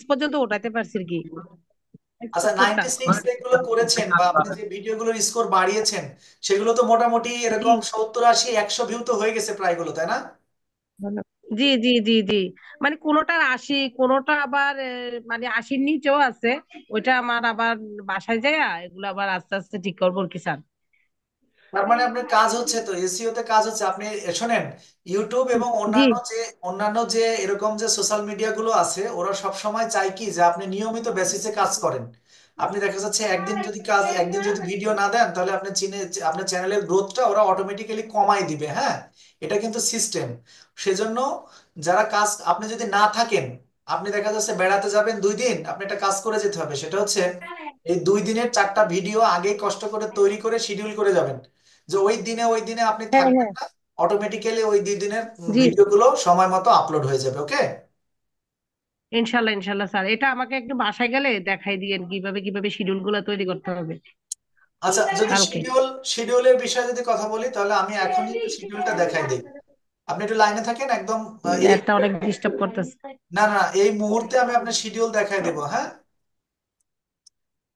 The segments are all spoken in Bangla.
পর্যন্ত ওঠাতে পারছি আর কি, আচ্ছা, স্কোরটা। 96 যেগুলো করেছেন বা আপনি যে ভিডিওগুলোর স্কোর বাড়িয়েছেন, সেগুলো তো মোটামুটি জি এরকম 70 80 100 ভিউ তো হয়ে গেছে প্রায়গুলো, তাই না? জি জি জি জি। মানে কোনোটার 80, কোনোটা আবার মানে 80-র নিচেও আছে। ওইটা আমার আবার বাসায় যায়, এগুলো আবার আস্তে আস্তে ঠিক করবো কি স্যার। তার মানে আপনার কাজ হচ্ছে, তো এসইও তে কাজ হচ্ছে। আপনি শোনেন, ইউটিউব এবং জি অন্যান্য যে এরকম যে সোশ্যাল মিডিয়া গুলো আছে, ওরা সব সময় চায় কি যে আপনি নিয়মিত বেসিসে কাজ করেন। আপনি দেখা যাচ্ছে একদিন যদি ভিডিও না দেন, তাহলে আপনার চ্যানেলের গ্রোথটা ওরা অটোমেটিক্যালি কমাই দিবে। হ্যাঁ, এটা কিন্তু সিস্টেম। সেজন্য যারা কাজ, আপনি যদি না থাকেন, আপনি দেখা যাচ্ছে বেড়াতে যাবেন 2 দিন, আপনি একটা কাজ করে যেতে হবে, সেটা হচ্ছে এই 2 দিনের 4টা ভিডিও আগেই কষ্ট করে তৈরি করে শিডিউল করে যাবেন, যে ওই দিনে আপনি হ্যাঁ থাকবেন হ্যাঁ। না। অটোমেটিক্যালি ওই 2 দিনের জি ভিডিওগুলো সময় মতো আপলোড হয়ে যাবে। ওকে। ইনশাল্লাহ ইনশাল্লাহ স্যার, এটা আমাকে একটু বাসায় গেলে দেখাই দিয়েন কিভাবে কিভাবে শিডিউল গুলো তৈরি করতে হবে আচ্ছা, যদি কালকে। শিডিউলের বিষয়ে যদি কথা বলি, তাহলে আমি এখনই একটু শিডিউলটা দেখাই দিই। আপনি একটু লাইনে থাকেন একদম। এই একটা অনেক ডিস্টার্ব করতেছে। না না, এই মুহূর্তে আমি আপনার শিডিউল দেখাই দেবো। হ্যাঁ,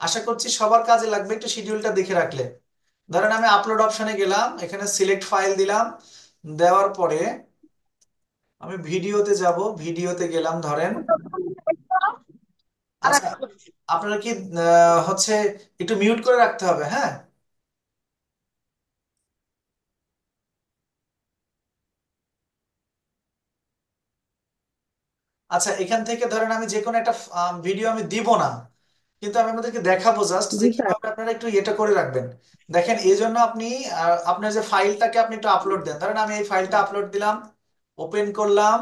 আশা করছি সবার কাজে লাগবে একটু শিডিউলটা দেখে রাখলে। ধরেন আমি আপলোড অপশনে গেলাম, এখানে সিলেক্ট ফাইল দিলাম, দেওয়ার পরে আমি ভিডিওতে যাব, ভিডিওতে গেলাম ধরেন। আচ্ছা, আপনারা কি হচ্ছে একটু মিউট করে রাখতে হবে। হ্যাঁ। আচ্ছা, এখান থেকে ধরেন আমি যে কোনো একটা ভিডিও আমি দিব না, কিন্তু আমি আপনাদেরকে দেখাবো জাস্ট যে জি স্যার। কিভাবে আপনারা একটু এটা করে রাখবেন। দেখেন, এই জন্য আপনি আপনার যে ফাইলটাকে আপনি একটু আপলোড দেন। ধরেন আমি এই ফাইলটা আপলোড দিলাম, ওপেন করলাম।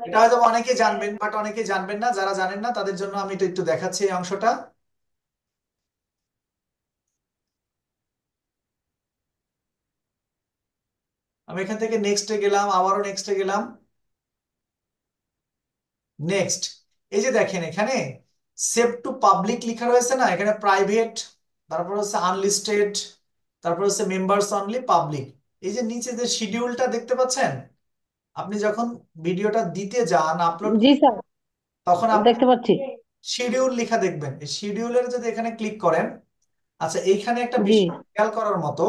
এটা হয়তো অনেকেই জানবেন, বাট অনেকেই জানবেন না। যারা জানেন না তাদের জন্য আমি এটা একটু দেখাচ্ছি এই অংশটা। আমি এখান থেকে নেক্সটে গেলাম, আবারও নেক্সটে গেলাম, নেক্সট। এই যে দেখেন এখানে সেভ টু পাবলিক লেখা রয়েছে না, এখানে প্রাইভেট, তারপর হচ্ছে আনলিস্টেড, তারপর হচ্ছে মেম্বার্স অনলি, পাবলিক। এই যে নিচে যে শিডিউলটা দেখতে পাচ্ছেন, আপনি যখন ভিডিওটা দিতে যান, আপলোড, জি স্যার, তখন আপনি দেখতে পাচ্ছি। শিডিউল লেখা দেখবেন। এই শিডিউলের যদি এখানে ক্লিক করেন, আচ্ছা এইখানে একটা জি বিষয় খেয়াল করার মতো,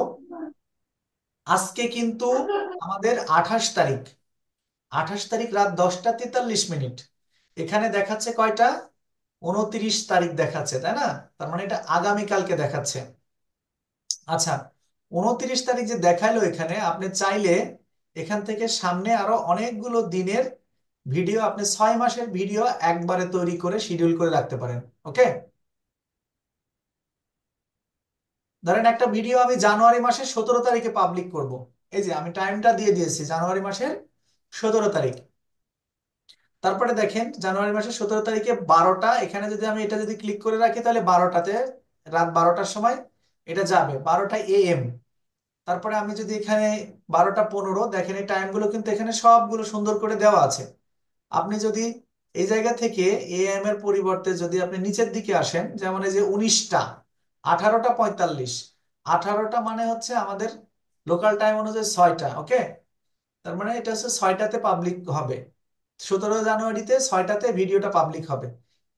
আজকে কিন্তু আমাদের 28 তারিখ। 28 তারিখ রাত 10টা 43 মিনিট। এখানে দেখাচ্ছে কয়টা? 29 তারিখ দেখাচ্ছে, তাই না? তার মানে এটা আগামীকালকে দেখাচ্ছে। আচ্ছা, 29 তারিখ যে দেখাইলো, এখানে আপনি চাইলে এখান থেকে সামনে আরো অনেকগুলো দিনের ভিডিও, আপনি 6 মাসের ভিডিও একবারে তৈরি করে শিডিউল করে রাখতে পারেন। ওকে। ধরেন একটা ভিডিও আমি জানুয়ারি মাসের 17 তারিখে পাবলিক করব। এই যে আমি টাইমটা দিয়ে দিয়েছি, জানুয়ারি মাসের 17 তারিখ। তারপরে দেখেন জানুয়ারি মাসের 17 তারিখে 12টা, এখানে যদি আমি এটা যদি ক্লিক করে রাখি, তাহলে 12টাতে, রাত 12টার সময় এটা যাবে, 12টা AM। তারপরে আমি যদি এখানে 12টা 15, দেখেন এই টাইমগুলো কিন্তু এখানে সবগুলো সুন্দর করে দেওয়া আছে। আপনি যদি এই জায়গা থেকে AM এর পরিবর্তে যদি আপনি নিচের দিকে আসেন, যেমন এই যে 19টা, 18টা 45, 18টা মানে হচ্ছে আমাদের লোকাল টাইম অনুযায়ী 6টা। ওকে। তার মানে এটা হচ্ছে 6টাতে পাবলিক হবে, 17 জানুয়ারিতে 6টাতে ভিডিওটা পাবলিক হবে।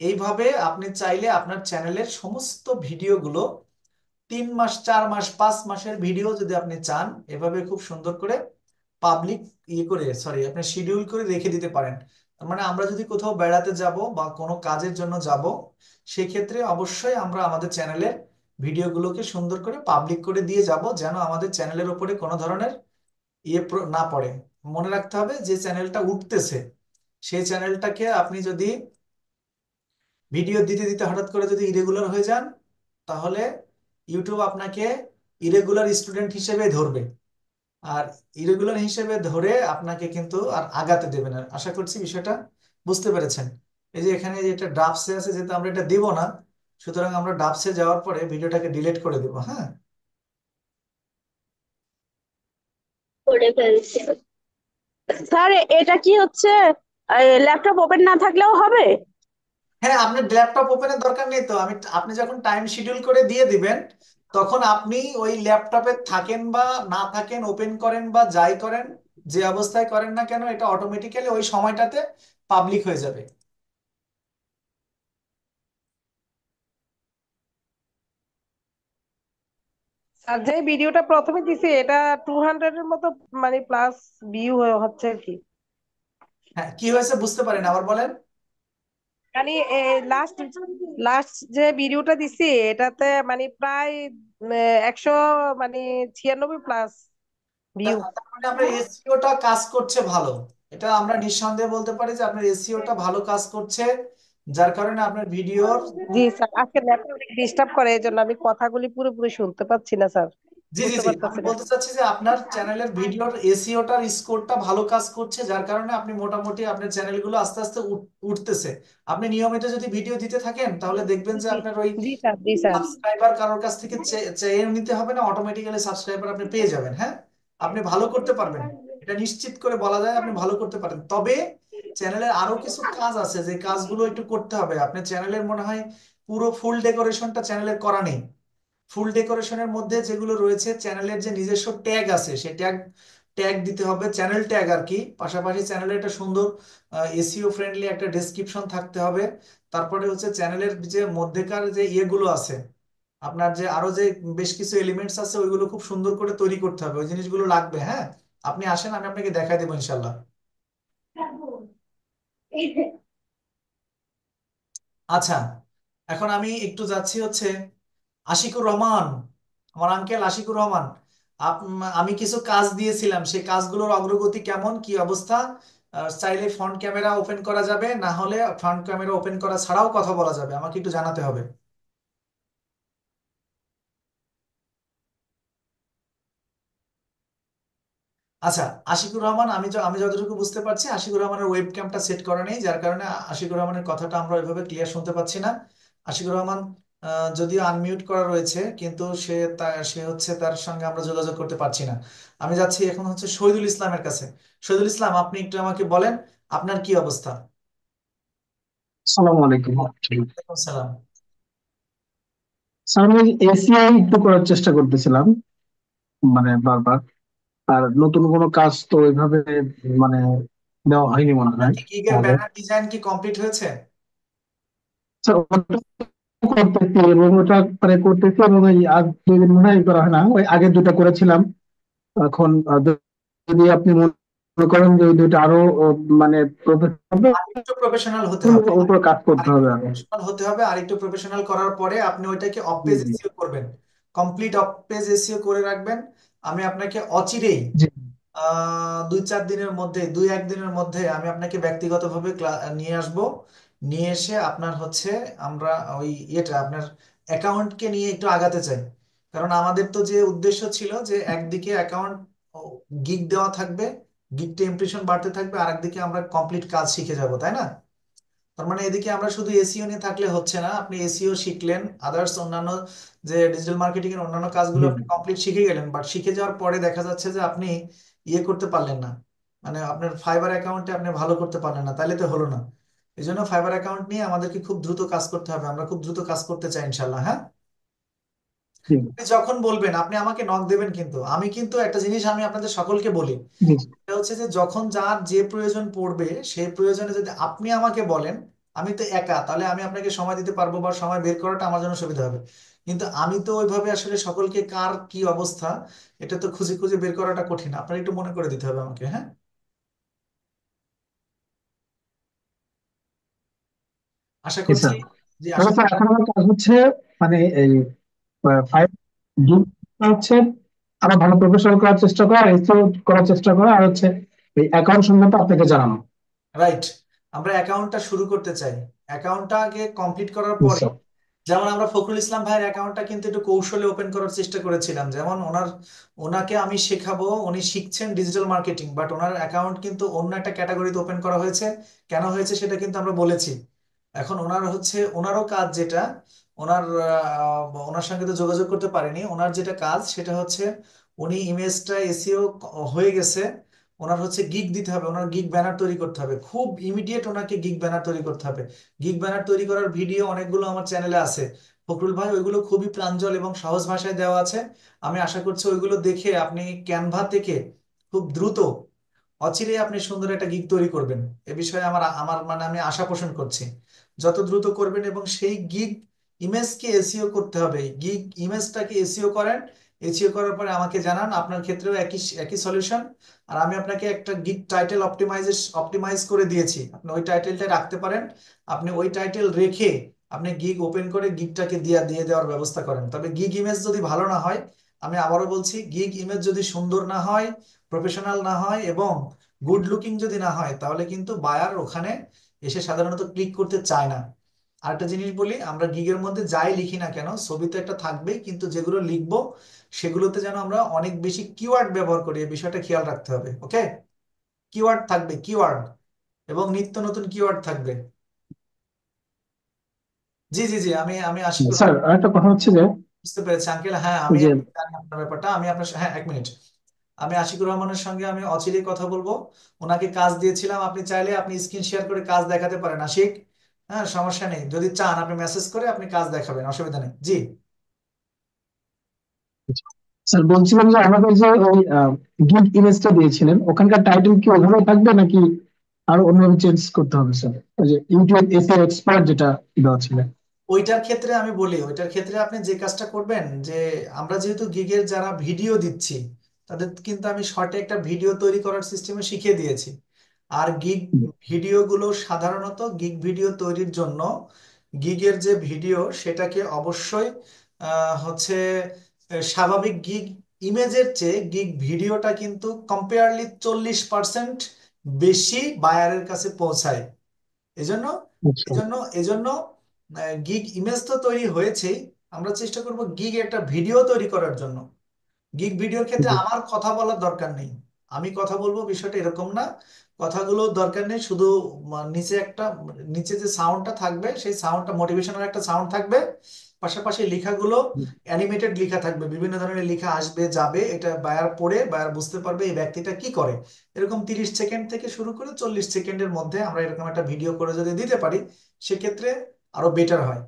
এইভাবে আপনি চাইলে আপনার চ্যানেলের সমস্ত ভিডিওগুলো 3 মাস 4 মাস 5 মাসের ভিডিও যদি আপনি চান, এভাবে খুব সুন্দর করে পাবলিক ইয়ে করে, সরি, আপনি শিডিউল করে রেখে দিতে পারেন। তার মানে আমরা যদি কোথাও বেড়াতে যাব বা কোনো কাজের জন্য যাব, সেক্ষেত্রে অবশ্যই আমরা আমাদের চ্যানেলের ভিডিওগুলোকে সুন্দর করে পাবলিক করে দিয়ে যাব, যেন আমাদের চ্যানেলের উপরে কোনো ধরনের না পড়ে। মনে রাখতে হবে যে চ্যানেলটা উঠতেছে, সেই চ্যানেলটাকে আপনি যদি ভিডিও দিতে দিতে হঠাৎ করে যদি ইরেগুলার হয়ে যান, তাহলে ইউটিউব আপনাকে ইরেগুলার স্টুডেন্ট হিসেবে ধরবে। আর ইরেগুলার হিসেবে ধরে আপনাকে কিন্তু আর আগাতে দেবে না। আশা করছি বিষয়টা বুঝতে পেরেছেন। এই যে এখানে যে এটা ড্রাফটসে আছে, যেহেতু আমরা এটা দেব না, সুতরাং আমরা ড্রাফটসে যাওয়ার পরে ভিডিওটাকে ডিলিট করে দেবো। হ্যাঁ। করে ফেলছি। স্যার, এটা কি হচ্ছে ল্যাপটপ ওপেন না থাকলেও হবে? হ্যাঁ, আপনার ল্যাপটপ ওপেনের দরকার নেই তো। আপনি যখন টাইম শিডিউল করে দিয়ে দিবেন, তখন আপনি ওই ল্যাপটপে থাকেন বা না থাকেন, ওপেন করেন বা যাই করেন, যে অবস্থায় করেন না কেন, এটা অটোমেটিক্যালি ওই সময়টাতে পাবলিক হয়ে যাবে। আর যে ভিডিওটা প্রথমে দিছে এটা 200 এর মতো মানে প্লাস ভিউ হচ্ছে আর কি। হ্যাঁ, কি হয়েছে বুঝতে পারেন, আবার বলেন। মানে লাস্ট লাস্ট যে ভিডিওটা দিছি এটাতে মানে প্রায় 100 মানে 96 প্লাস ভিউ। তার মানে আপনার এসইওটা কাজ করছে ভালো। এটা আমরা নিঃসন্দেহে বলতে পারি যে আপনার এসইওটা ভালো কাজ করছে, যার কারণে আপনার ভিডিওর। জি স্যার, আজকে নেটওয়ার্ক ডিস্টার্ব করে এই জন্য আমি কথাগুলি পুরোপুরি শুনতে পাচ্ছি না স্যার, জি জি বুঝতে জি, আমি পারতেছি না। বলতে চাচ্ছি যে আপনার চ্যানেলের ভিডিওর এসইওটার স্কোরটা ভালো কাজ করছে, যার কারণে আপনি মোটামুটি আপনার চ্যানেলগুলো আস্তে আস্তে উঠতেছে। আপনি নিয়মিত যদি ভিডিও দিতে থাকেন তাহলে দেখবেন যে জি আপনার ওই জি স্যার, জি স্যার। সাবস্ক্রাইবার কারোর কাছ থেকে চেয়ে নিতে হবে না, অটোমেটিক্যালি সাবস্ক্রাইবার আপনি পেয়ে যাবেন। হ্যাঁ, আপনি ভালো করতে পারবেন, এটা নিশ্চিত করে বলা যায় আপনি ভালো করতে পারেন। তবে চ্যানেলের আরো কিছু কাজ আছে যে কাজগুলো একটু করতে হবে। আপনার চ্যানেলের মনে হয় পুরো ফুল ডেকোরেশনটা চ্যানেলের করা নেই। ফুল ডেকোরেশনের মধ্যে যেগুলো রয়েছে, চ্যানেলের যে নিজস্ব ট্যাগ আছে সেই ট্যাগ ট্যাগ দিতে হবে, চ্যানেল ট্যাগ আর কি। পাশাপাশি চ্যানেলের একটা সুন্দর এসইও ফ্রেন্ডলি একটা ডেসক্রিপশন থাকতে হবে। তারপরে হচ্ছে চ্যানেলের যে মধ্যেকার যে ইয়েগুলো আছে, আপনার যে আরো যে বেশ কিছু এলিমেন্টস আছে ওইগুলো খুব সুন্দর করে তৈরি করতে হবে, ওই জিনিসগুলো লাগবে। হ্যাঁ, আপনি আসেন, আমি আপনাকে দেখাই দেবো ইনশাল্লাহ। আচ্ছা, এখন আমি একটু যাচ্ছি হচ্ছে আশিকুর রহমান, আমার আঙ্কেল আশিকুর রহমান। আমি কিছু কাজ দিয়েছিলাম, সেই কাজগুলোর অগ্রগতি কেমন, কি অবস্থা? চাইলে ফ্রন্ট ক্যামেরা ওপেন করা যাবে, না হলে ফ্রন্ট ক্যামেরা ওপেন করা ছাড়াও কথা বলা যাবে, আমাকে একটু জানাতে হবে। আচ্ছা, আশিকুর রহমান, আমি যতটুকু বুঝতে পারছি আশিকুর রহমানের ওয়েব ক্যামটা সেট করা নেই, যার কারণে আশিকুর রহমানের কথাটা আমরা ওইভাবে ক্লিয়ার শুনতে পাচ্ছি না। আশিকুর রহমান যদিও আনমিউট করা রয়েছে, কিন্তু সে হচ্ছে তার সঙ্গে আমরা যোগাযোগ করতে পারছি না। আমি যাচ্ছি এখন হচ্ছে শহীদুল ইসলামের কাছে। শহীদুল ইসলাম, আপনি একটু আমাকে বলেন আপনার কি অবস্থা। আসসালামু আলাইকুম। ওয়ালাইকুম সালাম। স্যার আমি এসিআই একটু করার চেষ্টা করতেছিলাম, মানে বারবার। আর নতুন কোনো কাজ তো ওইভাবে মানে দেওয়া হয়নি মনে আপনার হয় কি গিগের আগে। ব্যানার ডিজাইন কি কমপ্লিট হয়েছে? স্যার ওটা করতেছি এবং ওটা মানে করতেছি, এবং ওই আজ 2 দিন মনে হয় করা হয় না, ওই আগে দুটো করেছিলাম। এখন যদি আপনি মনে করেন যে ওই দুটো আরো মানে প্রফেশনাল আরেকটু প্রফেশনাল হতে হবে, উপর কাজ করতে আরেকটু হবে আরো। প্রফেশনাল হতে হবে, আরেকটু প্রফেশনাল করার পরে আপনি ওইটাকে of G page G SEO করবেন, কমপ্লিট অফ পেজ এসইও করে রাখবেন। আমি আপনাকে অচিরেই জি 2-4 দিনের মধ্যে, 2-1 দিনের মধ্যে আমি আপনাকে ব্যক্তিগতভাবে নিয়ে আসব। নিয়ে এসে আপনার হচ্ছে আমরা ওই ইয়েটা আপনার অ্যাকাউন্টকে নিয়ে একটু আগাতে চাই। কারণ আমাদের তো যে উদ্দেশ্য ছিল যে একদিকে অ্যাকাউন্ট গিগ দেওয়া থাকবে, গিগটা ইমপ্রেশন বাড়তে থাকবে, আর একদিকে আমরা কমপ্লিট কাজ শিখে যাব, তাই না? তার মানে এদিকে আমরা শুধু এসইও নিয়ে থাকলে হচ্ছে না, আপনি এসইও শিখলেন, আদার্স অন্যান্য যে ডিজিটাল মার্কেটিং এর অন্যান্য কাজগুলো জি আপনি কমপ্লিট শিখে গেলেন, বাট শিখে যাওয়ার পরে দেখা যাচ্ছে যে আপনি ইয়ে করতে পারলেন না, মানে আপনার ফাইবার অ্যাকাউন্টে আপনি ভালো করতে পারলেন না, তাহলে তো হলো না। এই জন্য ফাইবার অ্যাকাউন্ট নিয়ে আমাদেরকে খুব দ্রুত কাজ করতে হবে, আমরা খুব দ্রুত কাজ করতে চাই ইনশাল্লাহ। হ্যাঁ, জি আপনি যখন বলবেন আপনি আমাকে নক দেবেন, কিন্তু আমি কিন্তু একটা জিনিস আমি আপনাদের সকলকে বলি, জি এটা হচ্ছে যে যখন যার যে প্রয়োজন পড়বে সেই প্রয়োজনে যদি আপনি আমাকে বলেন, আমি তো একা, তাহলে আমি আপনাকে সময় দিতে পারবো বা সময় বের করাটা আমার জন্য সুবিধা হবে। কিন্তু আমি তো ওইভাবে আসলে সকলকে কার কি অবস্থা এটা তো খুঁজে খুঁজে বের করাটা কঠিন, আপনার একটু মনে করে দিতে হবে আমাকে। হ্যাঁ, আশা জি করছি। স্যার। জি, আশা তবে স্যার এখন আমার কাজ হচ্ছে মানে এই ফাইভ হচ্ছে আরো ভালো প্রফেশনাল করার চেষ্টা করা, এসইও করার চেষ্টা করা, আর হচ্ছে এই অ্যাকাউন্ট সংক্রান্ত আপনাকে জানানো। রাইট, আমরা অ্যাকাউন্টটা শুরু করতে চাই। অ্যাকাউন্টটা আগে কমপ্লিট করার জি পরে, স্যার। যেমন আমরা ফখরুল ইসলাম ভাইয়ের অ্যাকাউন্টটা কিন্তু একটু কৌশলে ওপেন করার চেষ্টা করেছিলাম, যেমন ওনাকে আমি শেখাবো, উনি শিখছেন digital marketing, but owner account কিন্তু অন্য একটা ক্যাটাগরিতে ওপেন করা হয়েছে। কেন হয়েছে সেটা কিন্তু আমরা বলেছি। এখন ওনার হচ্ছে ওনারও কাজ যেটা, ওনার সঙ্গে তো যোগাযোগ করতে পারিনি, ওনার যেটা কাজ সেটা হচ্ছে উনি ইমেজটা এসইও হয়ে গেছে, ওনার হচ্ছে গিগ দিতে হবে, ওনার গিগ ব্যানার তৈরি করতে হবে, খুব ইমিডিয়েট ওনাকে গিগ ব্যানার তৈরি করতে হবে। গিগ ব্যানার তৈরি করার ভিডিও অনেকগুলো আমার চ্যানেলে আছে ফখরুল ভাই, ওইগুলো খুবই প্রাঞ্জল এবং সহজ ভাষায় দেওয়া আছে। আমি আশা করছি ওইগুলো দেখে আপনি ক্যানভা থেকে খুব দ্রুত অচিরেই আপনি সুন্দর একটা গিগ তৈরি করবেন। এ বিষয়ে আমার আমার মানে আমি আশা পোষণ করছি। যত দ্রুত করবেন এবং সেই গিগ ইমেজকে এসইও করতে হবে, গিগ ইমেজটাকে এসইও করেন। এসইও করার পরে আমাকে জানান। আপনার ক্ষেত্রেও একই একই সলিউশন। আর আমি আপনাকে একটা গিগ টাইটেল অপটিমাইজ করে দিয়েছি, আপনি ওই টাইটেলটা রাখতে পারেন। আপনি ওই টাইটেল রেখে আপনি গিগ ওপেন করে গিগটাকে দিয়ে দিয়ে দেওয়ার ব্যবস্থা করেন। তবে গিগ ইমেজ যদি ভালো না হয়, আমি আবারও বলছি, গিগ ইমেজ যদি সুন্দর না হয়, প্রফেশনাল না হয় এবং গুড লুকিং যদি না হয়, তাহলে কিন্তু বায়ার ওখানে এসে সাধারণত ক্লিক করতে চায় না। আরেকটা জিনিস বলি, আমরা গিগের মধ্যে যাই লিখি না কেন ছবি তো একটা থাকবেই, কিন্তু যেগুলো লিখবো সেগুলোতে যেন আমরা অনেক বেশি কিওয়ার্ড ব্যবহার করি, এই বিষয়টা খেয়াল রাখতে হবে। ওকে, কিওয়ার্ড থাকবে, কিওয়ার্ড, এবং নিত্য নতুন কিওয়ার্ড থাকবে। জি জি জি, আমি আমি আশিকুর স্যার আরেকটা কথা হচ্ছে যে বুঝতে পেরেছি আঙ্কেল। হ্যাঁ, আমি যে জানি আপনার ব্যাপারটা। আমি আপনার হ্যাঁ, এক মিনিট। আমি আশিকুর রহমানের সঙ্গে আমি অচিরেই কথা বলবো। ওনাকে কাজ দিয়েছিলাম, আপনি চাইলে আপনি স্ক্রিন শেয়ার করে কাজ দেখাতে পারেন আশিক। হ্যাঁ, সমস্যা নেই, যদি চান আপনি মেসেজ করে আপনি কাজ দেখাবেন, অসুবিধা নেই। জি স্যার বলছিলাম যে আমাদের যে ওই গিগ ইমেজটা দিয়েছিলেন ওখানকার টাইটেল কি ওভাবে থাকবে নাকি আরো অন্যভাবে চেঞ্জ করতে হবে স্যার? ওই যে ইউটিউব এসিও এক্সপার্ট যেটা দেওয়া ছিল। ওইটার ক্ষেত্রে আমি বলি, ওইটার ক্ষেত্রে আপনি যে কাজটা করবেন যে, আমরা যেহেতু গিগের যারা ভিডিও দিচ্ছি তাদের কিন্তু আমি শর্টে একটা ভিডিও তৈরি করার সিস্টেমে শিখিয়ে দিয়েছি। আর গিগ ভিডিওগুলো সাধারণত গিগ ভিডিও তৈরির জন্য গিগের যে ভিডিও সেটাকে অবশ্যই হচ্ছে স্বাভাবিক গিগ ইমেজের চেয়ে গিগ ভিডিওটা কিন্তু কম্পেয়ারলি 40% বেশি বায়ারের কাছে পৌঁছায়। এজন্য আচ্ছা। এজন্য এজন্য গিগ ইমেজ তো তৈরি হয়েছেই, আমরা চেষ্টা করব গিগ একটা ভিডিও তৈরি করার জন্য। গিগ ভিডিওর ক্ষেত্রে জি। আমার কথা বলার দরকার নেই, আমি কথা বলবো, বিষয়টা এরকম না। কথাগুলো দরকার নেই, শুধু নিচে একটা, নিচে যে সাউন্ডটা থাকবে সেই সাউন্ডটা মোটিভেশনাল একটা সাউন্ড থাকবে। পাশাপাশি লেখাগুলো অ্যানিমেটেড লেখা থাকবে, বিভিন্ন ধরনের লেখা আসবে যাবে, এটা বায়ার পড়ে বায়ার বুঝতে পারবে এই ব্যক্তিটা কি করে। এরকম 30 সেকেন্ড থেকে শুরু করে 40 সেকেন্ডের মধ্যে আমরা এরকম একটা ভিডিও করে যদি দিতে পারি, সেক্ষেত্রে আরো বেটার হয়।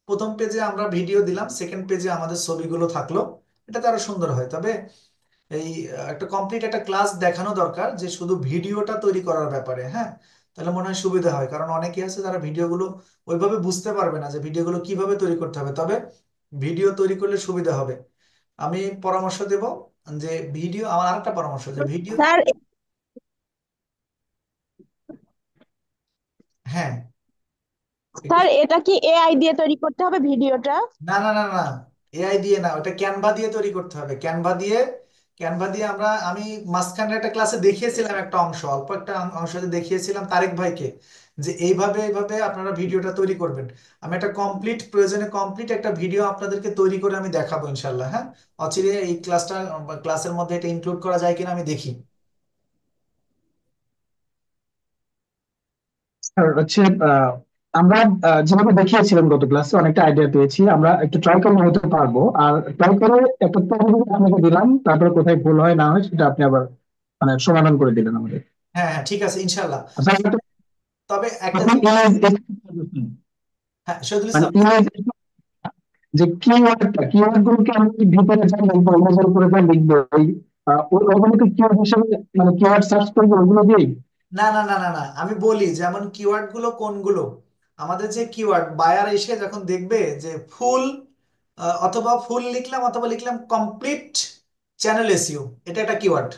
প্রথম পেজে আমরা ভিডিও দিলাম, সেকেন্ড পেজে আমাদের ছবিগুলো থাকলো, এটাতে আরো সুন্দর হয়। তবে এই একটা কমপ্লিট একটা ক্লাস দেখানো দরকার যে শুধু ভিডিওটা তৈরি করার ব্যাপারে। হ্যাঁ, তাহলে মনে হয় সুবিধা হয়, কারণ অনেকে আছে যারা ভিডিওগুলো ওইভাবে বুঝতে পারবে না যে ভিডিওগুলো কিভাবে তৈরি করতে হবে। তবে ভিডিও তৈরি করলে সুবিধা হবে। আমি পরামর্শ দেব যে ভিডিও, আমার আরেকটা পরামর্শ যে ভিডিও, স্যার হ্যাঁ একটু, স্যার এটা কি এআই দিয়ে তৈরি করতে হবে ভিডিওটা? না না না না, এআই দিয়ে না, ওটা ক্যানভা দিয়ে তৈরি করতে হবে। ক্যানভা দিয়ে, ক্যানভা দিয়ে আমি মাঝখানে একটা ক্লাসে দেখিয়েছিলাম একটা অংশ, অল্প একটা অংশতে দেখিয়েছিলাম তারেক ভাইকে যে এইভাবে এইভাবে আপনারা ভিডিওটা তৈরি করবেন। আমি একটা কমপ্লিট, প্রয়োজনে কমপ্লিট একটা ভিডিও আপনাদেরকে তৈরি করে আমি দেখাবো ইনশাল্লাহ। হ্যাঁ, অচিরে এই ক্লাসের মধ্যে এটা ইনক্লুড করা যায় কিনা আমি দেখি। স্যার হচ্ছে আমরা যেভাবে দেখিয়েছিলাম গত ক্লাসে অনেকটা আইডিয়া পেয়েছি, আমরা একটু ট্রাই করলে হতে পারবো। আর ট্রাই করে একটা প্রবলেম আপনাকে দিলাম, তারপরে কোথায় ভুল হয় না হয় সেটা আপনি আবার মানে সমাধান করে দিলেন আমাদের। হ্যাঁ হ্যাঁ, ঠিক আছে ইনশাল্লাহ। আচ্ছা তবে একটা আপনি জিনিস, ইমেজ হ্যাঁ শহীদুল মানে ইসলাম, ইমেজ যে কিওয়ার্ড গুলোকে আমি ভিতরে যা লিখবো ইমেজের উপরে যা লিখবো ওগুলোকে কিওয়ার্ড হিসেবে মানে কিওয়ার্ড সার্চ করবো ওগুলো দিয়েই। না না না না না, আমি বলি যেমন কিওয়ার্ড গুলো কোনগুলো। আমাদের যে কিওয়ার্ড বায়ার এসে যখন দেখবে যে ফুল, অথবা ফুল লিখলাম অথবা লিখলাম কমপ্লিট চ্যানেল এসইও, এটা একটা কিওয়ার্ড।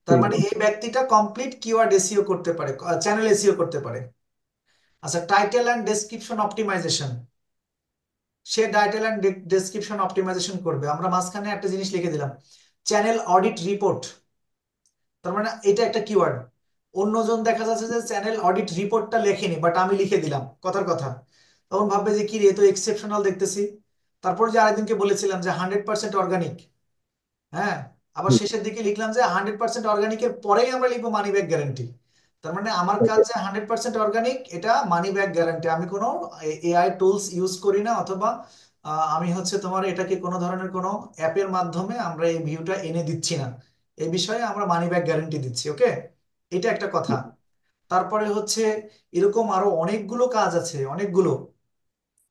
তার ঠিক মানে আছে। এই ব্যক্তিটা কমপ্লিট কিওয়ার্ড এসইও করতে পারে, চ্যানেল এসইও করতে পারে। আচ্ছা, টাইটেল অ্যান্ড ডেসক্রিপশন অপটিমাইজেশন, সে টাইটেল অ্যান্ড ডেসক্রিপশন অপটিমাইজেশন করবে। আমরা মাঝখানে একটা জিনিস লিখে দিলাম, চ্যানেল অডিট রিপোর্ট। তার মানে এটা একটা কিওয়ার্ড। অন্যজন দেখা যাচ্ছে যে চ্যানেল অডিট রিপোর্টটা লেখেনি, বাট আমি লিখে দিলাম কথার কথা, তখন ভাববে যে কি রে, এ তো এক্সেপশনাল দেখতেছি। তারপর যে আরেকদিনকে বলেছিলাম যে 100% অর্গানিক, হ্যাঁ, আবার শেষের দিকে লিখলাম যে 100% অর্গানিকের পরেই আমরা লিখবো মানি ব্যাক গ্যারান্টি। তার মানে আমার কাজ যে 100% অর্গানিক, এটা মানি ব্যাক গ্যারান্টি, আমি কোনো এআই টুলস ইউজ করি না, অথবা আমি হচ্ছে তোমার এটাকে কোনো ধরনের কোনো অ্যাপের মাধ্যমে আমরা এই ভিউটা এনে দিচ্ছি না। এই বিষয়ে আমরা মানি ব্যাক গ্যারান্টি দিচ্ছি। ওকে, এটা একটা কথা। তারপরে হচ্ছে এরকম আরো অনেকগুলো কাজ আছে, অনেকগুলো।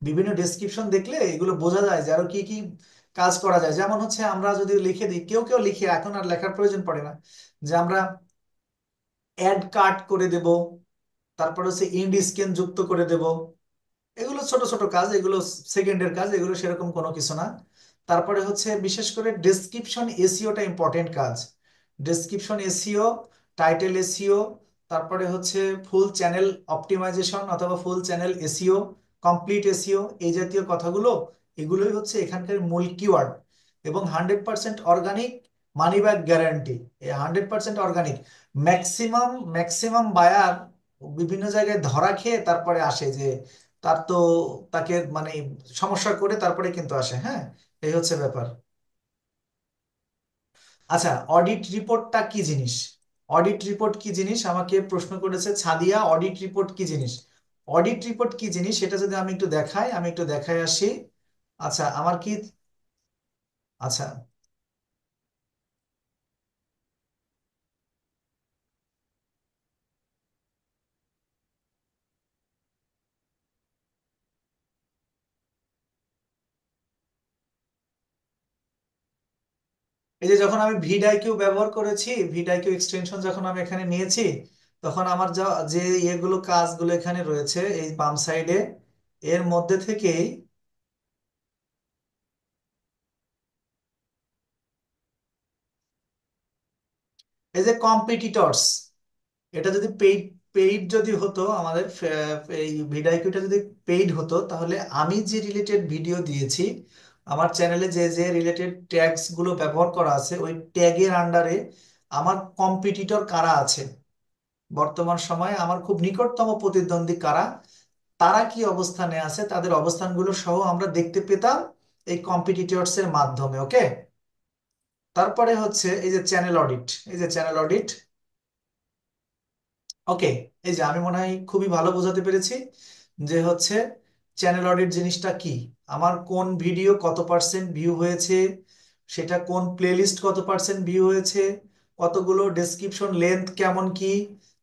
বিভিন্ন ডেসক্রিপশন দেখলে এগুলো বোঝা যায় যে আরো কি কি কাজ করা যায়। যেমন হচ্ছে আমরা যদি লিখে দিই, কেউ কেউ লিখে, এখন আর লেখার প্রয়োজন পড়ে না, যে আমরা অ্যাড কাট করে দেব, তারপর হচ্ছে ইন্ড স্ক্যান যুক্ত করে দেব। এগুলো ছোট ছোট কাজ, এগুলো সেকেন্ডের কাজ, এগুলো সেরকম কোনো কিছু না। তারপরে হচ্ছে বিশেষ করে ডেসক্রিপশন এসইওটা ইম্পর্টেন্ট কাজ। ডেসক্রিপশন এসইও, টাইটেল এসইও, তারপরে হচ্ছে ফুল চ্যানেল অপটিমাইজেশন অথবা ফুল চ্যানেল এসইও, কমপ্লিট এসইও, এই জাতীয় কথাগুলো, এগুলোই হচ্ছে এখানকার মূল কিওয়ার্ড। এবং 100% অর্গানিক, মানি ব্যাক গ্যারান্টি। এই 100% অর্গানিক। ম্যাক্সিমাম ম্যাক্সিমাম বায়ার বিভিন্ন জায়গায় ধরা খেয়ে তারপরে আসে যে তার তো, তাকে মানে সমস্যা করে তারপরে কিন্তু আসে। হ্যাঁ, এই হচ্ছে ব্যাপার। আচ্ছা, অডিট রিপোর্টটা কি জিনিস? অডিট রিপোর্ট কি জিনিস আমাকে প্রশ্ন করেছে ছাদিয়া, অডিট রিপোর্ট কি জিনিস? অডিট রিপোর্ট কি জিনিস সেটা যদি আমি একটু দেখাই, আমি একটু দেখাই আসি। আচ্ছা, আমার কি, আচ্ছা, এই যে যখন আমি ভিডাইকিউ ব্যবহার করেছি, ভিডাইকিউ এক্সটেনশন যখন আমি এখানে নিয়েছি, তখন আমার যা যে ইয়েগুলো কাজগুলো এখানে রয়েছে এই বাম সাইডে, এর মধ্যে থেকেই এই যে কম্পিটিটরস, এটা যদি পেইড পেইড যদি হতো আমাদের, এই ভিডিওটা যদি পেইড হতো, তাহলে আমি যে রিলেটেড ভিডিও দিয়েছি, আমার চ্যানেলে যে যে রিলেটেড ট্যাগস গুলো ব্যবহার করা আছে, ওই ট্যাগের আন্ডারে আমার কম্পিটিটর কারা আছে, বর্তমান সময়ে আমার খুব নিকটতম প্রতিদ্বন্দ্বী কারা, তারা কি অবস্থানে আছে, তাদের অবস্থানগুলো সহ আমরা দেখতে পেতাম এই কম্পিটিটরস এর মাধ্যমে। ওকে, তারপরে হচ্ছে এই যে চ্যানেল অডিট, এই যে চ্যানেল অডিট। ওকে, এই যে আমি মনে হয় খুবই ভালো বোঝাতে পেরেছি যে হচ্ছে চ্যানেল অডিট জিনিসটা কি, আমার কোন ভিডিও কত পার্সেন্ট ভিউ হয়েছে, সেটা কোন প্লেলিস্ট কত পার্সেন্ট ভিউ হয়েছে, কতগুলো ডেসক্রিপশন লেন্থ কেমন কি,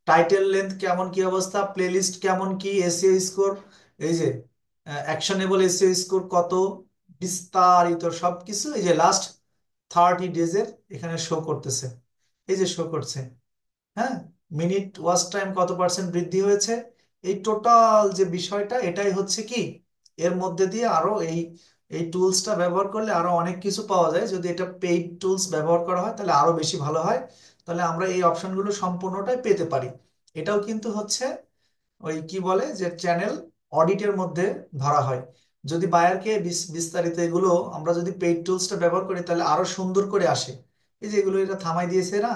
টাইটেল লেন্থ কেমন কি অবস্থা, প্লেলিস্ট কেমন কি, এসইও স্কোর, এই যে অ্যাকশনেবল এসইও স্কোর কত, বিস্তারিত সবকিছু এই যে লাস্ট 30 ডেজের এখানে শো করতেছে, এই যে শো করছে। হ্যাঁ, মিনিট ওয়াচ টাইম কত পার্সেন্ট বৃদ্ধি হয়েছে, এই টোটাল যে বিষয়টা, এটাই হচ্ছে কি, এর মধ্যে দিয়ে আরো এই এই টুলসটা ব্যবহার করলে আরো অনেক কিছু পাওয়া যায়। যদি এটা পেইড টুলস ব্যবহার করা হয় তাহলে আরো বেশি ভালো হয়, তাহলে আমরা এই অপশনগুলো সম্পূর্ণটাই পেতে পারি। এটাও কিন্তু হচ্ছে ওই কি বলে যে চ্যানেল অডিটের মধ্যে ধরা হয়। যদি বায়ারকে বিস্তারিত এগুলো আমরা যদি পেইড টুলসটা ব্যবহার করি তাহলে আরো সুন্দর করে আসে। এই যে এগুলো এটা থামাই দিয়েছে না,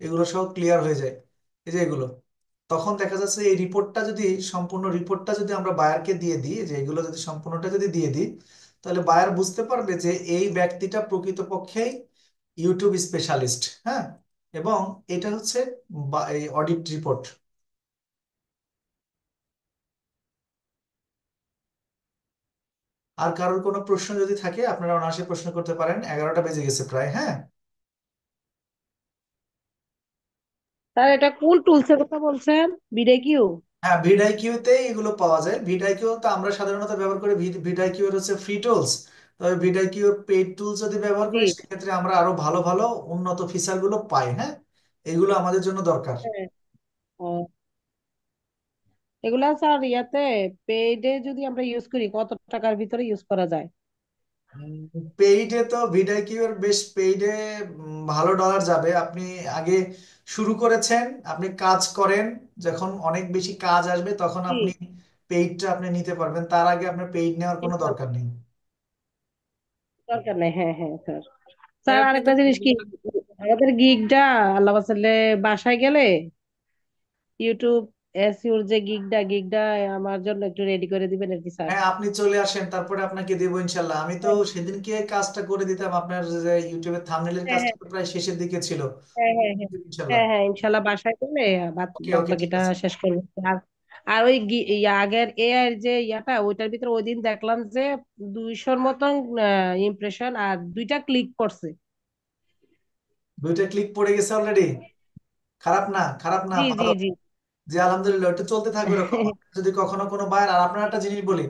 এগুলো সব ক্লিয়ার হয়ে যায়। এই যে এগুলো, তখন দেখা যাচ্ছে এই রিপোর্টটা যদি, সম্পূর্ণ রিপোর্টটা যদি আমরা বায়ারকে দিয়ে দিই, যে এগুলো যদি সম্পূর্ণটা যদি দিয়ে দিই, তাহলে বায়ার বুঝতে পারবে যে এই ব্যক্তিটা প্রকৃতপক্ষেই ইউটিউব স্পেশালিস্ট। হ্যাঁ, এবং এটা হচ্ছে এই অডিট রিপোর্ট। আর কারোর কোনো প্রশ্ন যদি থাকে আপনারা অনায়াসে প্রশ্ন করতে পারেন, 11টা বেজে গেছে প্রায়। হ্যাঁ, স্যার এটা কোন টুলস এর কথা বলছেন? বিডে কিউ? হ্যাঁ, ভিডআইকিউতে এগুলো পাওয়া যায়। ভিডআইকিউ তো আমরা সাধারণত ব্যবহার করি, ভিডআইকিউ এর হচ্ছে ফ্রি টুলস। তবে ভিডআইকিউ পেইড টুলস যদি ব্যবহার জি। করি সেক্ষেত্রে আমরা আরো ভালো ভালো উন্নত ফিচার গুলো পাই। হ্যাঁ, এগুলো আমাদের জন্য দরকার। হ্যাঁ। ও, এগুলা স্যার ইয়াতে পেইডে যদি আমরা ইউজ করি কত টাকার ভিতরে ইউজ করা যায়? পেইডে তো ভিডআইকিউ এর বেশ পেইডে ভালো ডলার যাবে। আপনি আগে শুরু করেছেন, আপনি কাজ করেন, যখন অনেক বেশি কাজ আসবে তখন জি। আপনি পেইডটা আপনি নিতে পারবেন, তার আগে আপনার পেইড নেওয়ার কোনো ইনশাল্লাহ, দরকার নেই। দরকার নেই। হ্যাঁ হ্যাঁ স্যার। তাই স্যার আপনি তো, আরেকটা জিনিস কি, আমাদের গিগটা আল্লাহ বাসালে বাসায় গেলে ইউটিউব এসইউর যে গিগটা আমার জন্য একটু রেডি করে দিবেন আর কি স্যার। হ্যাঁ আপনি চলে আসেন, তারপরে আপনাকে দেবো ইনশাল্লাহ। আমি তো হ্যাঁ সেদিনকে কাজটা করে দিতাম, আপনার যে ইউটিউবের থাম্বনেলের হ্যাঁ কাজটা তো প্রায় শেষের দিকে ছিল। হ্যাঁ হ্যাঁ হ্যাঁ ইনশাল্লাহ। হ্যাঁ হ্যাঁ ইনশাল্লাহ বাসায় গেলে বাদ ওকে বাদ ওকে, ঠিক বাকিটা আছে। শেষ করবো। আর আর ওই আগের এআই এর যে ইয়াটা, ওইটার ভিতরে ওই দিন দেখলাম যে 200-র মতন ইমপ্রেশন আর 2টা ক্লিক করছে। দুইটা ক্লিক পড়ে গেছে অলরেডি? খারাপ না, খারাপ না, জি জি ভালো। জি। যে আলহামদুলিল্লাহ, এটা চলতে থাকবে এরকম। যদি কখনো কোনো বায়ার, আর আপনার একটা জিনিস বলি,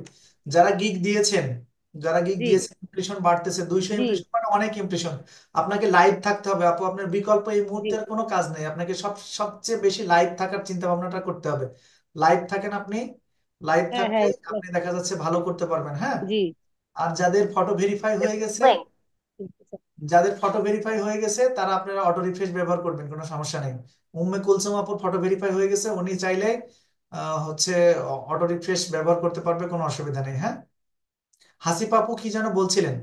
যারা গিগ দিয়েছেন, যারা গিগ জি দিয়েছে ইমপ্রেশন বাড়তেছে, 200 জি ইমপ্রেশন মানে অনেক ইমপ্রেশন। আপনাকে লাইভ থাকতে হবে আপু, আপনার বিকল্প এই জি। মুহূর্তে আর কোনো কাজ নেই, আপনাকে সবচেয়ে বেশি লাইভ থাকার চিন্তা ভাবনাটা করতে হবে। লাইভ থাকেন আপনি, লাইভ হ্যাঁ থাকলে হ্যাঁ। আপনি দেখা যাচ্ছে ভালো করতে পারবেন, হ্যাঁ। জি। আর যাদের ফটো ভেরিফাই হয়ে গেছে, তারা আপনারা অটো রিফ্রেশ ব্যবহার করবেন, কোনো সমস্যা নেই। উম্মে কুলসুম আপুর ফটো ভেরিফাই হয়ে গেছে, উনি চাইলে হচ্ছে অটো রিফ্রেশ ব্যবহার করতে পারবে, কোনো অসুবিধা নেই, হ্যাঁ। হাসিব আপু কি যেন বলছিলেন?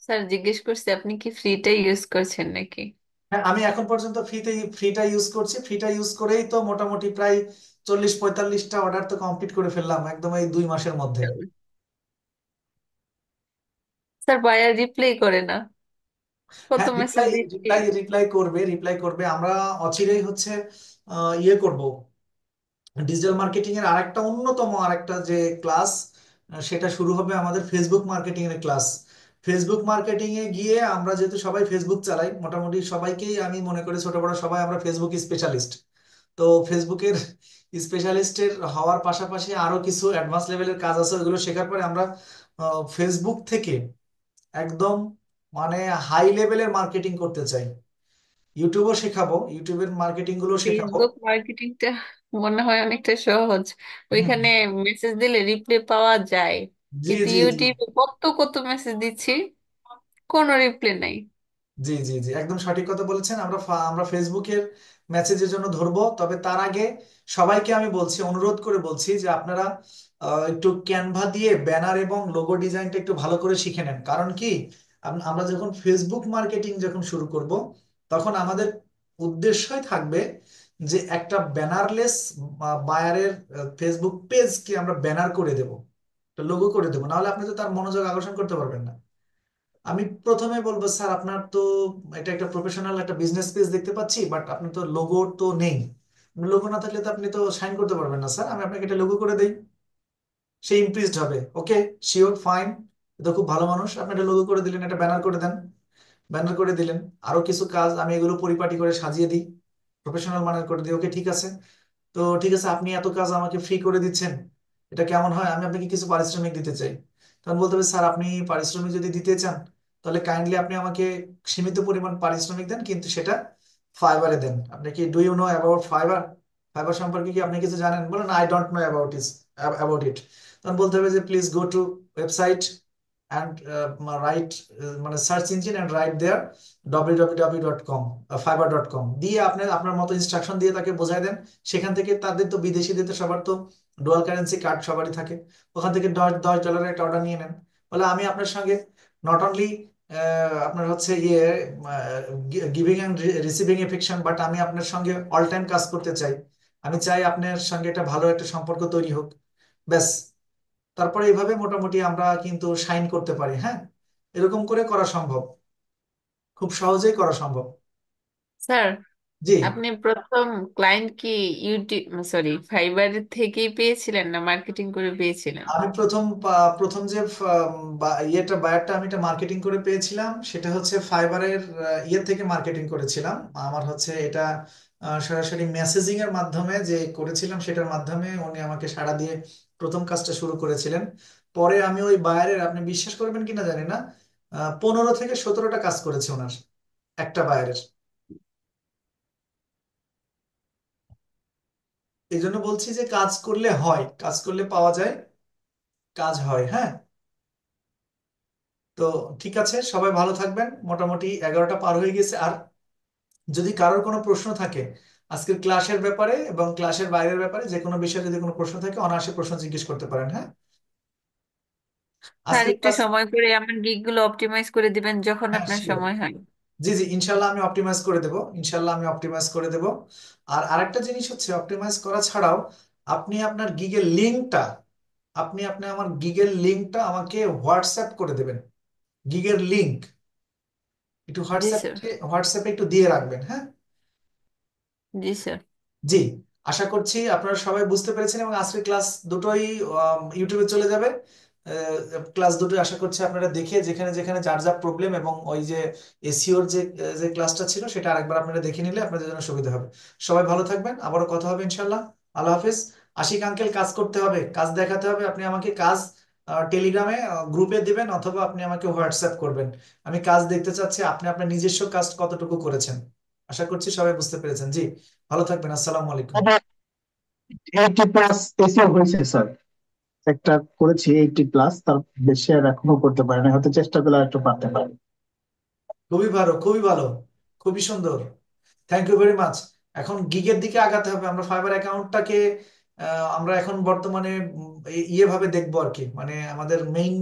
স্যার জিজ্ঞেস করছি আপনি কি ফ্রিটা ইউজ করছেন নাকি? হ্যাঁ, আমি এখন পর্যন্ত ফ্রিটা ইউজ করছি। ফ্রিটা ইউজ করেই তো মোটামুটি প্রায় 40-45টা অর্ডার তো কমপ্লিট করে ফেললাম একদম এই 2 মাসের মধ্যে। স্যার বায়ার রিপ্লাই করে না, কত হ্যাঁ, মেসেজ রিপ্লাই দিচ্ছি। রিপ্লাই রিপ্লাই করবে, রিপ্লাই করবে। আমরা অচিরেই হচ্ছে ইয়ে করব, ডিজিটাল মার্কেটিং এর আরেকটা অন্যতম আরেকটা যে ক্লাস, সেটা শুরু হবে আমাদের ফেসবুক মার্কেটিং এর ক্লাস। ফেসবুক মার্কেটিং এ গিয়ে আমরা যেহেতু সবাই ফেসবুক চালাই, মোটামুটি সবাইকেই আমি মনে করি ছোট বড় সবাই আমরা ফেসবুক স্পেশালিস্ট। তো ফেসবুকের স্পেশালিস্টের হওয়ার পাশাপাশি আরো কিছু অ্যাডভান্স লেভেলের কাজ আছে, ওইগুলো শেখার পরে আমরা ফেসবুক থেকে একদম মানে হাই লেভেলের মার্কেটিং করতে চাই। ইউটিউবও শেখাবো, ইউটিউবের মার্কেটিং গুলো শেখাবো। ফেসবুক মার্কেটিংটা মনে হয় অনেকটা সহজ, হুম, ওইখানে মেসেজ দিলে রিপ্লাই পাওয়া যায়। জি কিন্তু জি জি ইউটিউবে কত কত মেসেজ দিচ্ছি, কোনো রিপ্লাই নাই। জি জি জি একদম সঠিক কথা বলেছেন। আমরা ফেসবুকের মেসেজের জন্য ধরবো, তবে তার আগে সবাইকে আমি বলছি, অনুরোধ করে বলছি যে আপনারা একটু ক্যানভা দিয়ে ব্যানার এবং লোগো ডিজাইনটা একটু ভালো করে শিখে নেন। কারণ কি, আমরা যখন ফেসবুক মার্কেটিং যখন শুরু করব, তখন আমাদের উদ্দেশ্যই থাকবে যে একটা ব্যানারলেস বায়ারের ফেসবুক পেজকে আমরা ব্যানার করে দেব, লোগো করে দেবো, নাহলে আপনি তো তার মনোযোগ আকর্ষণ করতে পারবেন না। আমি প্রথমে বলবো স্যার আপনার তো এটা একটা প্রফেশনাল একটা বিজনেস পেজ দেখতে পাচ্ছি, বাট আপনি তো লোগো তো নেই। লোগো না থাকলে তো আপনি তো সাইন করতে পারবেন না স্যার, আমি আপনাকে এটা লোগো করে দেই। সে ইমপ্রেসড হবে, ওকে, শিওর, ফাইন, এটা খুব ভালো মানুষ, আপনি এটা লোগো করে দিলেন, এটা ব্যানার করে দেন। ব্যানার করে দিলেন, আরো কিছু কাজ আমি এগুলো পরিপাটি করে সাজিয়ে দিই, প্রফেশনাল মানের করে দিই, ওকে ঠিক আছে। তো ঠিক আছে, আপনি এত কাজ আমাকে ফ্রি করে দিচ্ছেন, এটা কেমন হয়, আমি আপনাকে কিছু পারিশ্রমিক দিতে চাই। তখন বলতে হবে স্যার আপনি পারিশ্রমিক যদি দিতে চান, তাহলে কাইন্ডলি আপনি আমাকে সীমিত পরিমাণ পারিশ্রমিক দেন, কিন্তু সেটা ফাইবারে দেন। আপনি কি do you know about fibre? Fibre সম্পর্কে কি আপনি কিছু জানেন? বলেন I don't know about it. তখন বলতে হবে যে please go to website and write, মানে search engine and write there www.com fiverr.com দিয়ে আপনি আপনার মতো ইনস্ট্রাকশন দিয়ে তাকে বোঝায় দেন। সেখান থেকে তাদের তো বিদেশিদের তো সবার তো ডুয়াল কারেন্সি কার্ড সবারই থাকে, ওখান থেকে 10 10 ডলারের একটা অর্ডার নিয়ে নেন। বলে আমি আপনার সঙ্গে নট অনলি আপনার হচ্ছে ইয়ে giving and receiving affection, but আমি আপনার সঙ্গে অল টাইম কাজ করতে চাই। আমি চাই আপনার সঙ্গে একটা ভালো একটা সম্পর্ক তৈরি হোক, ব্যাস। তারপরে এইভাবে মোটামুটি আমরা কিন্তু সাইন করতে পারি, হ্যাঁ। এরকম করে করা সম্ভব, খুব সহজেই করা সম্ভব। স্যার জি, আপনি প্রথম ক্লায়েন্ট কি ইউটিউব, সরি, ফাইবার থেকেই পেয়েছিলেন না মার্কেটিং করে পেয়েছিলেন? আমি প্রথম যে ইয়েটা বায়ারটা আমি এটা মার্কেটিং করে পেয়েছিলাম, সেটা হচ্ছে ফাইবারের ইয়ে থেকে মার্কেটিং করেছিলাম। আমার হচ্ছে এটা সরাসরি মেসেজিং এর মাধ্যমে যে করেছিলাম, সেটার মাধ্যমে উনি আমাকে সাড়া দিয়ে প্রথম কাজটা শুরু করেছিলেন। পরে আমি ওই বায়ারের, আপনি বিশ্বাস করবেন কিনা জানি না, 15 থেকে 17টা কাজ করেছি ওনার, একটা বায়ারের। এই জন্য বলছি যে কাজ করলে হয়, কাজ করলে পাওয়া যায়, কাজ হয়, হ্যাঁ। তো ঠিক আছে, সবাই ভালো থাকবেন। মোটামুটি 11টা পার হয়ে গেছে। আর যদি কারোর কোনো প্রশ্ন থাকে আজকের ক্লাসের ব্যাপারে এবং ক্লাসের বাইরের ব্যাপারে, যে কোনো বিষয়ে যদি কোনো প্রশ্ন থাকে অনায়াসে প্রশ্ন জিজ্ঞেস করতে পারেন, হ্যাঁ। স্যার আজকের একটু ক্লাস, সময় করে আমার গিগ গুলো অপটিমাইজ করে দিবেন যখন হ্যাঁ আপনার শিওর, সময় হয়। জি জি ইনশাল্লাহ আমি অপটিমাইজ করে দেবো, ইনশাল্লাহ আমি অপটিমাইজ করে দেবো। আর আরেকটা জিনিস হচ্ছে, অপটিমাইজ করা ছাড়াও আপনি আপনার গিগের লিঙ্কটা, আপনি আমার গিগের লিঙ্কটা আমাকে হোয়াটসঅ্যাপ করে দেবেন। গিগের লিঙ্ক একটু জি স্যার। হোয়াটসঅ্যাপে একটু দিয়ে রাখবেন, হ্যাঁ। জি স্যার। জি, আশা করছি আপনারা সবাই বুঝতে পেরেছেন এবং আজকের ক্লাস দুটোই ইউটিউবে চলে যাবে। ক্লাস দুটো আশা করছি আপনারা দেখে যেখানে যেখানে যার যা প্রবলেম, এবং ওই যে এসিওর যে যে ক্লাসটা ছিল সেটা আরেকবার আপনারা দেখে নিলে আপনাদের জন্য সুবিধা হবে। সবাই ভালো থাকবেন, আবারও কথা হবে ইনশাল্লাহ। আল্লাহ হাফেজ। আশিক আঙ্কেল, কাজ করতে হবে, কাজ দেখাতে হবে। আপনি আমাকে কাজ টেলিগ্রামে গ্রুপে দিবেন, অথবা আপনি আমাকে হোয়াটসঅ্যাপ করবেন। আমি কাজ দেখতে চাচ্ছি আপনি আপনার নিজস্ব কাজ কতটুকু করেছেন। আশা করছি সবাই বুঝতে পেরেছেন। জি, ভালো থাকবেন। আসসালামু আলাইকুম। 80+ এসিও হয়েছে স্যার, একটা করেছি 80+, তার বেশি আর এখনো করতে পারি না, হয়তো চেষ্টা করলে একটু পারতে পারি। খুবই ভালো, খুবই ভালো, খুবই সুন্দর। Thank you very much. এখন গিগের দিকে আগাতে হবে। আমরা ফাইবার অ্যাকাউন্টটাকে আমরা এখন বর্তমানে ইয়ে ভাবে দেখবো আর কি, মানে আমাদের মেইন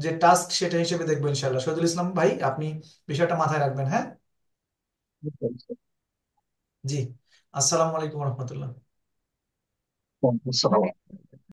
যে টাস্ক সেটা হিসেবে দেখবো ইনশাল্লাহ। শহীদুল ইসলাম ভাই, আপনি বিষয়টা মাথায় রাখবেন, হ্যাঁ? জি। আসসালামু আলাইকুম রহমতুল্লাহ। আসসালাম।